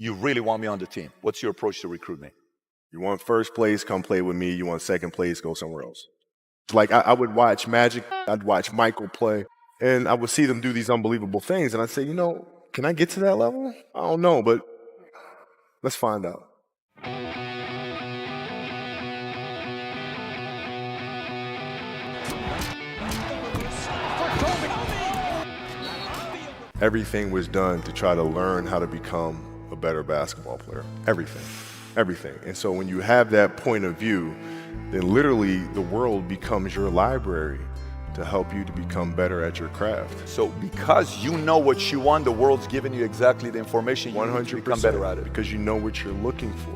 you really want me on the team. What's your approach to recruit me? You want first place, come play with me. You want second place, go somewhere else. Like I would watch Magic, I'd watch Michael play, and I would see them do these unbelievable things. And I'd say, can I get to that level? I don't know, but let's find out. Everything was done to try to learn how to become a better basketball player. Everything. And so when you have that point of view, then literally the world becomes your library to help you to become better at your craft. So because you know what you want, the world's giving you exactly the information you need to become better at it. Because you know what you're looking for.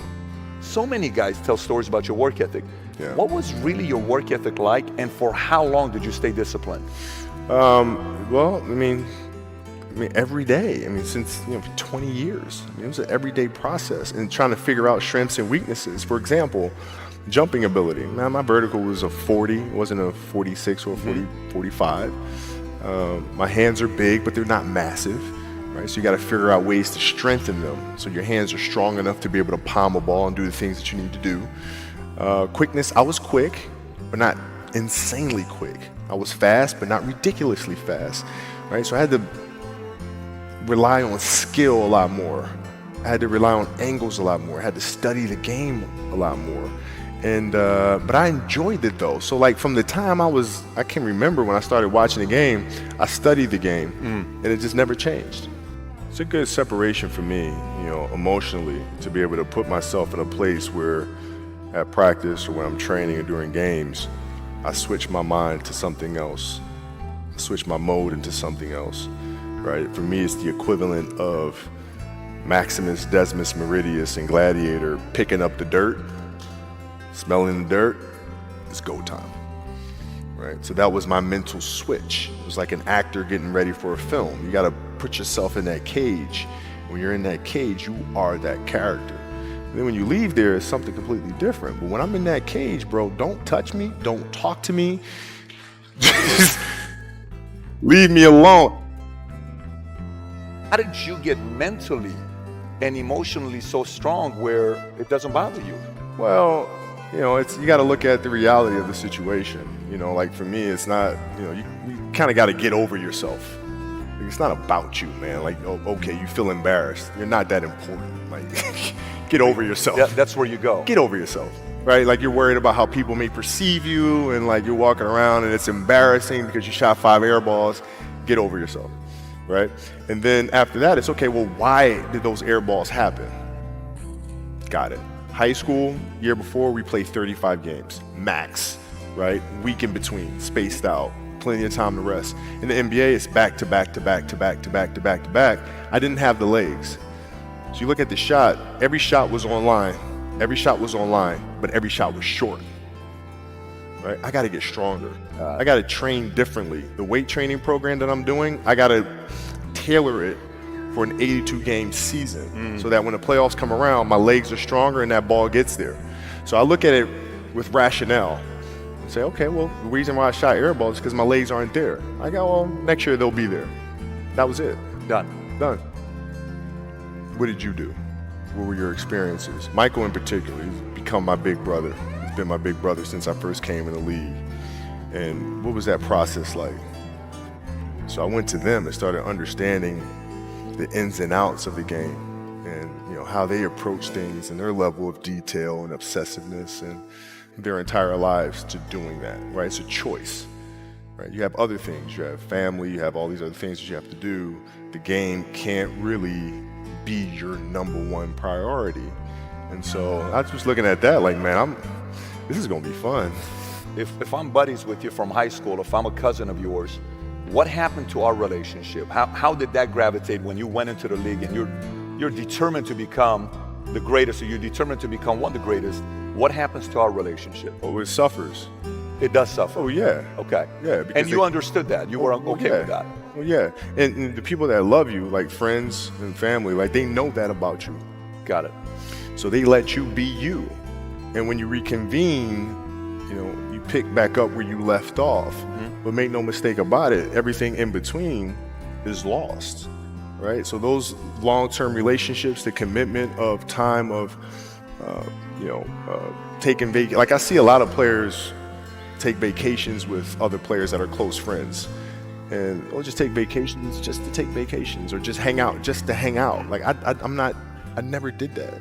So many guys tell stories about your work ethic. Yeah. What was really your work ethic like, and for how long did you stay disciplined? Well, I mean, every day. Since 20 years. It was an everyday process, and trying to figure out strengths and weaknesses. For example, jumping ability. Now, my vertical was a 40, it wasn't a 46 or a 45. My hands are big, but they're not massive. Right? So you got to figure out ways to strengthen them so your hands are strong enough to be able to palm a ball and do the things that you need to do. Quickness, I was quick, but not insanely quick. I was fast, but not ridiculously fast. Right? So I had to rely on skill a lot more. I had to rely on angles a lot more. I had to study the game a lot more. And but I enjoyed it though. So like from the time I can remember when I started watching the game, I studied the game, and it just never changed. It's a good separation for me, emotionally, to be able to put myself in a place where at practice or when I'm training or during games, I switch my mind to something else. I switch my mode into something else. Right? For me, it's the equivalent of Maximus Decimus Meridius in Gladiator picking up the dirt, smelling the dirt. It's go time. Right? So that was my mental switch. It was like an actor getting ready for a film. You got to put yourself in that cage. When you're in that cage, you are that character. And then when you leave there, it's something completely different. But when I'm in that cage, bro, don't touch me. Don't talk to me. Just leave me alone. How did you get mentally and emotionally so strong where it doesn't bother you? Well, you got to look at the reality of the situation. Like for me, it's not, you kind of got to get over yourself. It's not about you, man. Like, okay, you feel embarrassed. You're not that important. Like, get over yourself. Yeah, that's where you go. Get over yourself, right? Like you're worried about how people may perceive you, and like you're walking around and it's embarrassing because you shot 5 air balls. Get over yourself. Right? And then after that, it's okay, well, why did those air balls happen? Got it. High school, year before, we played 35 games, max, right? Week in between, spaced out, plenty of time to rest. In the NBA, it's back to back to back to back to back to back to back. I didn't have the legs. So you look at the shot, every shot was online. Every shot was online, but every shot was short. Right? I got to get stronger. I got to train differently. The weight training program that I'm doing, I got to tailor it for an 82-game season so that when the playoffs come around, my legs are stronger and that ball gets there. So I look at it with rationale and say, okay, well, the reason why I shot air balls is because my legs aren't there. I go, well, next year they'll be there. That was it. Done. What did you do? What were your experiences? Michael in particular, he's become my big brother. Been my big brother since I first came in the league. And what was that process like? So I went to them and started understanding the ins and outs of the game and how they approach things and their level of detail and obsessiveness and their entire lives to doing that, right? It's a choice, right? You have other things, you have family, you have all these other things that you have to do. The game can't really be your #1 priority. And so I was just looking at that like, man, this is gonna be fun. If I'm buddies with you from high school, if I'm a cousin of yours, what happened to our relationship? How did that gravitate when you went into the league and you're determined to become the greatest, or you're determined to become one of the greatest? What happens to our relationship? Oh, it suffers. It does suffer. Oh yeah. Okay. Yeah. And you understood that. You were okay with that. Well, yeah. And the people that love you, like friends and family, like they know that about you. Got it. So they let you be you. And when you reconvene, you pick back up where you left off. But make no mistake about it, everything in between is lost. right? So those long-term relationships, the commitment of time of, taking like I see a lot of players take vacations with other players that are close friends. And or just take vacations just to take vacations, or just hang out just to hang out. Like I never did that.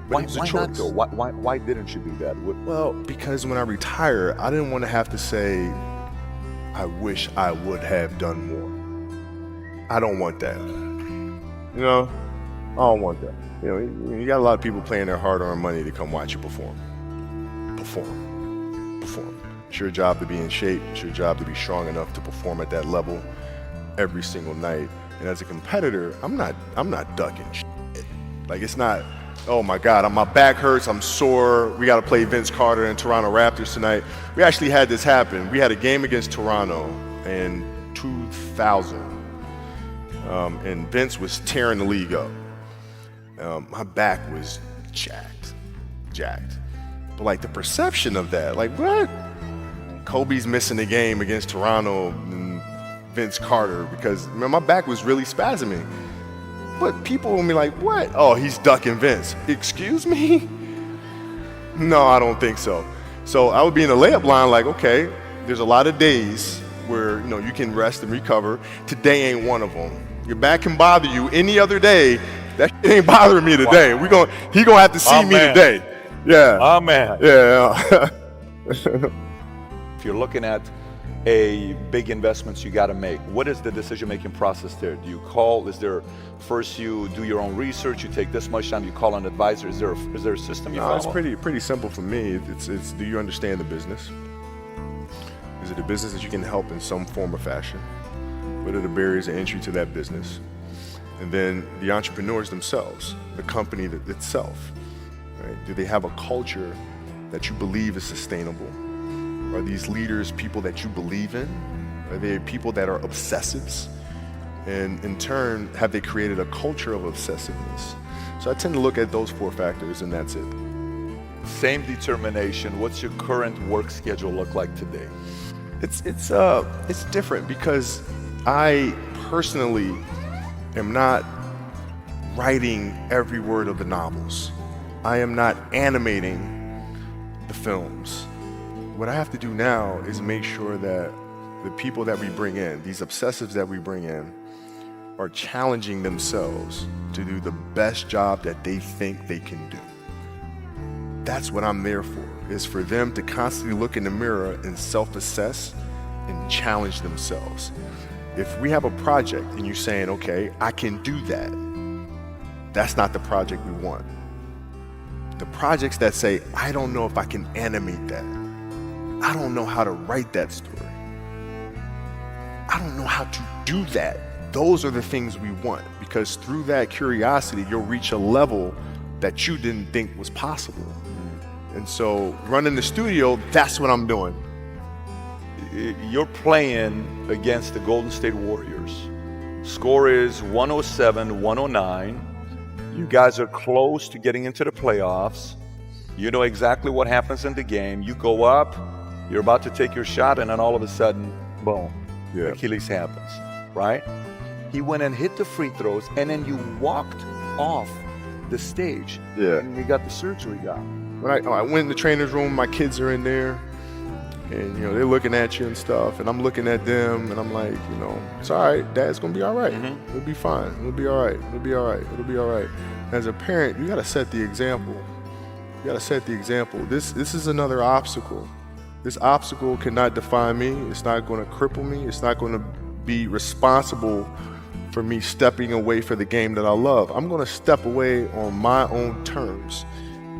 Why not though? Why didn't you do that? Well, because when I retire, I didn't want to have to say, I wish I would have done more. I don't want that. I don't want that. You got a lot of people paying their hard-earned money to come watch you perform. It's your job to be in shape. It's your job to be strong enough to perform at that level every single night. And as a competitor, I'm not ducking shit. Like, it's not, oh my God, my back hurts, I'm sore, we got to play Vince Carter and Toronto Raptors tonight. We actually had this happen. We had a game against Toronto in 2000, and Vince was tearing the league up. My back was jacked. But like the perception of that, like, what? Kobe's missing the game against Toronto and Vince Carter because my back was really spasming. But people will be like, what? Oh, he's ducking Vince. Excuse me? No, I don't think so. So I would be in the layup line like, okay, there's a lot of days where you can rest and recover. Today ain't one of them. Your back can bother you any other day. That shit ain't bothering me today. Wow. He gonna have to see me today. Yeah. Oh man. Yeah. If you're looking at a big investments you got to make, what is the decision-making process there? Do you call? Is there first you do your own research? You take this much time. You call an advisor. Is there a system you follow? It's pretty simple for me. It's do you understand the business? Is it a business that you can help in some form or fashion? What are the barriers of entry to that business? And then the entrepreneurs themselves, the company itself, right? Do they have a culture that you believe is sustainable? Are these leaders people that you believe in? Are they people that are obsessives? And in turn, have they created a culture of obsessiveness? So I tend to look at those 4 factors, and that's it. Same determination. What's your current work schedule look like today? It's different because I personally am not writing every word of the novels. I am not animating the films. What I have to do now is make sure that the people that we bring in, these obsessives that we bring in, are challenging themselves to do the best job that they think they can do. That's what I'm there for, is for them to constantly look in the mirror and self-assess and challenge themselves. If we have a project and you're saying, okay, I can do that, that's not the project we want. The projects that say, I don't know if I can animate that. I don't know how to write that story. I don't know how to do that. Those are the things we want, because through that curiosity, you'll reach a level that you didn't think was possible. And so running the studio, that's what I'm doing. You're playing against the Golden State Warriors. Score is 107-109. You guys are close to getting into the playoffs. You know exactly what happens in the game. You go up, you're about to take your shot, and then all of a sudden, boom, Achilles happens, right? He went and hit the free throws, and then you walked off the stage. Yeah. And you got the surgery done. When I went in the trainer's room, my kids are in there, and they're looking at you and stuff, and I'm looking at them, and I'm like, it's all right, Dad's gonna be all right. Mm-hmm. It'll be fine. It'll be all right. It'll be all right. It'll be all right. As a parent, you gotta set the example. This is another obstacle. This obstacle cannot define me. It's not going to cripple me. It's not going to be responsible for me stepping away for the game that I love. I'm going to step away on my own terms.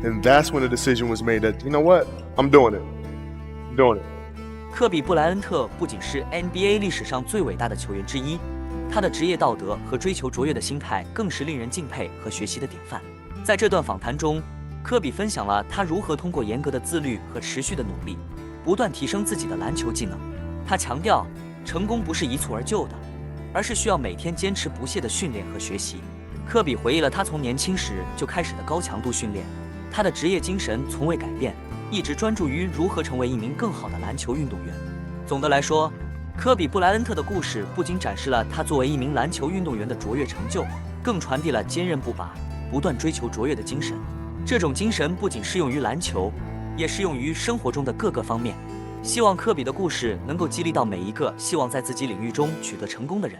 And that's when the decision was made that, you know what? I'm doing it. I'm doing it. 科比·布莱恩特不仅是 NBA 历史上最伟大的球员之一，他的职业道德和追求卓越的心态更是令人敬佩和学习的典范。在这段访谈中，科比分享了他如何通过严格的自律和持续的努力，不断提升自己的篮球技能。他强调，成功不是一蹴而就的，而是需要每天坚持不懈的训练和学习。科比回忆了他从年轻时就开始的高强度训练，他的职业精神从未改变，一直专注于如何成为一名更好的篮球运动员。总的来说，科比·布莱恩特的故事不仅展示了他作为一名篮球运动员的卓越成就，更传递了坚韧不拔、不断追求卓越的精神。这种精神不仅适用于篮球，也适用于生活中的各个方面。希望科比的故事能够激励到每一个希望在自己领域中取得成功的人。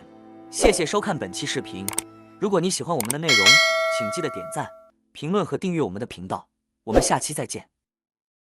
谢谢收看本期视频。如果你喜欢我们的内容，请记得点赞、评论和订阅我们的频道。我们下期再见。